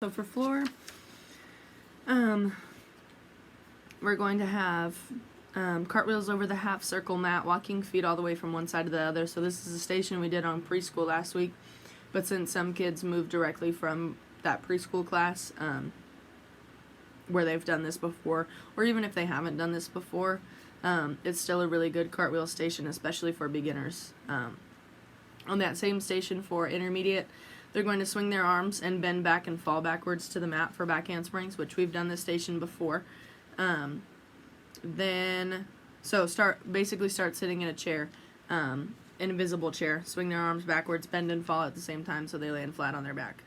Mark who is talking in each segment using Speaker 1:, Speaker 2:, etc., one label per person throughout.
Speaker 1: So for floor, we're going to have cartwheels over the half circle mat, walking feet all the way from one side to the other. So this is a station we did on preschool last week, but since some kids moved directly from that preschool class where they've done this before, or even if they haven't done this before, it's still a really good cartwheel station, especially for beginners. On that same station for intermediate, they're going to swing their arms and bend back and fall backwards to the mat for back handsprings, which we've done this station before. Basically start sitting in a chair, an invisible chair. Swing their arms backwards, bend and fall at the same time so they land flat on their back.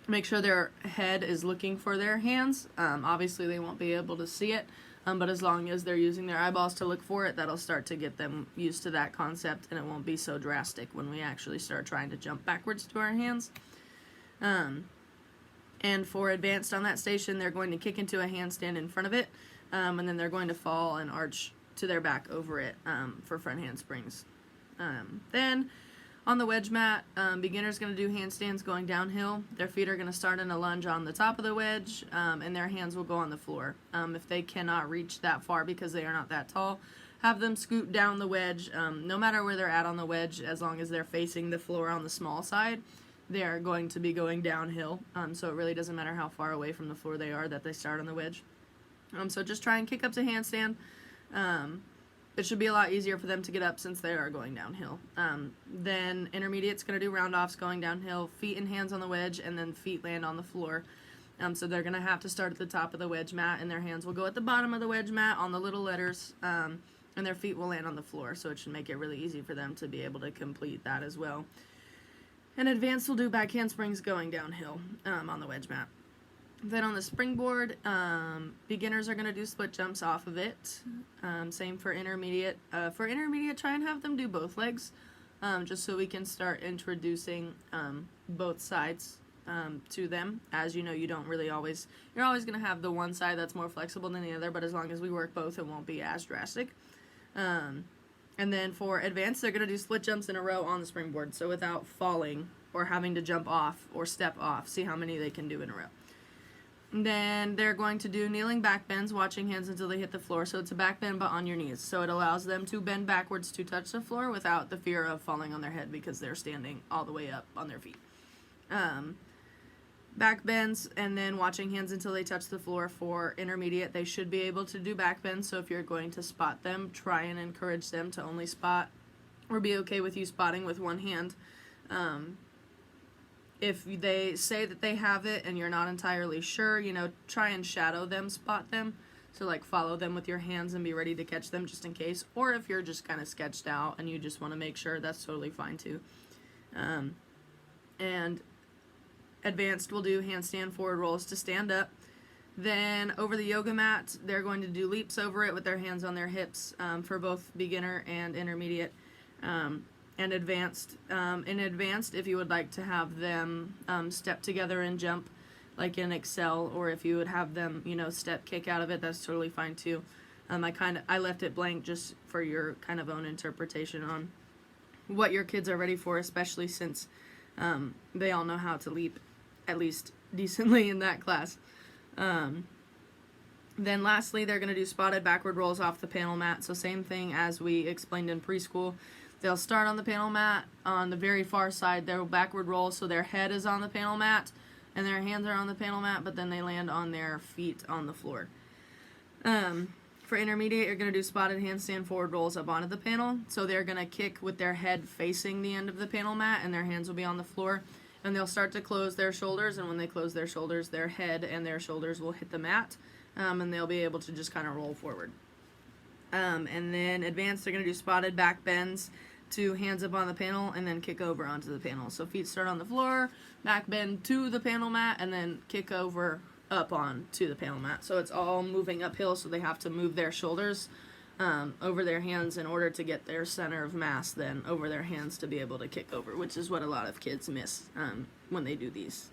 Speaker 1: Make sure their head is looking for their hands. Obviously they won't be able to see it, but as long as they're using their eyeballs to look for it, that'll start to get them used to that concept, and it won't be so drastic when we actually start trying to jump backwards to our hands. And for advanced on that station, they're going to kick into a handstand in front of it, and then they're going to fall and arch to their back over it for front handsprings. Then on the wedge mat, beginner's going to do handstands going downhill. Their feet are going to start in a lunge on the top of the wedge, and their hands will go on the floor. If they cannot reach that far because they are not that tall, have them scoot down the wedge. No matter where they're at on the wedge, as long as they're facing the floor on the small side, they're going to be going downhill. So it really doesn't matter how far away from the floor they are that they start on the wedge. So just try and kick up to handstand. It should be a lot easier for them to get up since they are going downhill. Then intermediate's going to do round-offs going downhill, feet and hands on the wedge, and then feet land on the floor. So they're going to have to start at the top of the wedge mat, and their hands will go at the bottom of the wedge mat on the little letters, and their feet will land on the floor. So it should make it really easy for them to be able to complete that as well. And advanced will do back handsprings going downhill on the wedge mat. Then on the springboard, beginners are going to do split jumps off of it. Same for intermediate. For intermediate, try and have them do both legs, just so we can start introducing both sides to them. As you know, you're always going to have the one side that's more flexible than the other, but as long as we work both, it won't be as drastic. And then for advanced, they're going to do split jumps in a row on the springboard, so without falling or having to jump off or step off. See how many they can do in a row. Then they're going to do kneeling back bends, watching hands until they hit the floor. So it's a back bend but on your knees. So it allows them to bend backwards to touch the floor without the fear of falling on their head because they're standing all the way up on their feet. Back bends and then watching hands until they touch the floor. For intermediate, they should be able to do back bends. So if you're going to spot them, try and encourage them to only spot or be okay with you spotting with one hand. If they say that they have it and you're not entirely sure, try and shadow them, spot them. So like follow them with your hands and be ready to catch them just in case. Or if you're just kind of sketched out and you just want to make sure, that's totally fine too. And advanced will do handstand forward rolls to stand up. Then over the yoga mat, they're going to do leaps over it with their hands on their hips for both beginner and intermediate. And advanced. In advanced, if you would like to have them step together and jump like in Excel, or if you would have them, step kick out of it, that's totally fine too. I left it blank just for your kind of own interpretation on what your kids are ready for, especially since they all know how to leap, at least decently in that class. Then lastly, they're going to do spotted backward rolls off the panel mat. So same thing as we explained in preschool. They'll start on the panel mat. On the very far side, they'll backward roll so their head is on the panel mat and their hands are on the panel mat, but then they land on their feet on the floor. For intermediate, you're going to do spotted handstand forward rolls up onto the panel. So they're going to kick with their head facing the end of the panel mat and their hands will be on the floor. And they'll start to close their shoulders, and when they close their shoulders, their head and their shoulders will hit the mat, and they'll be able to just kind of roll forward. And then advanced, they're going to do spotted back bends to hands up on the panel and then kick over onto the panel. So feet start on the floor, back bend to the panel mat, and then kick over up on to the panel mat. So it's all moving uphill, so they have to move their shoulders over their hands in order to get their center of mass then over their hands to be able to kick over, which is what a lot of kids miss when they do these.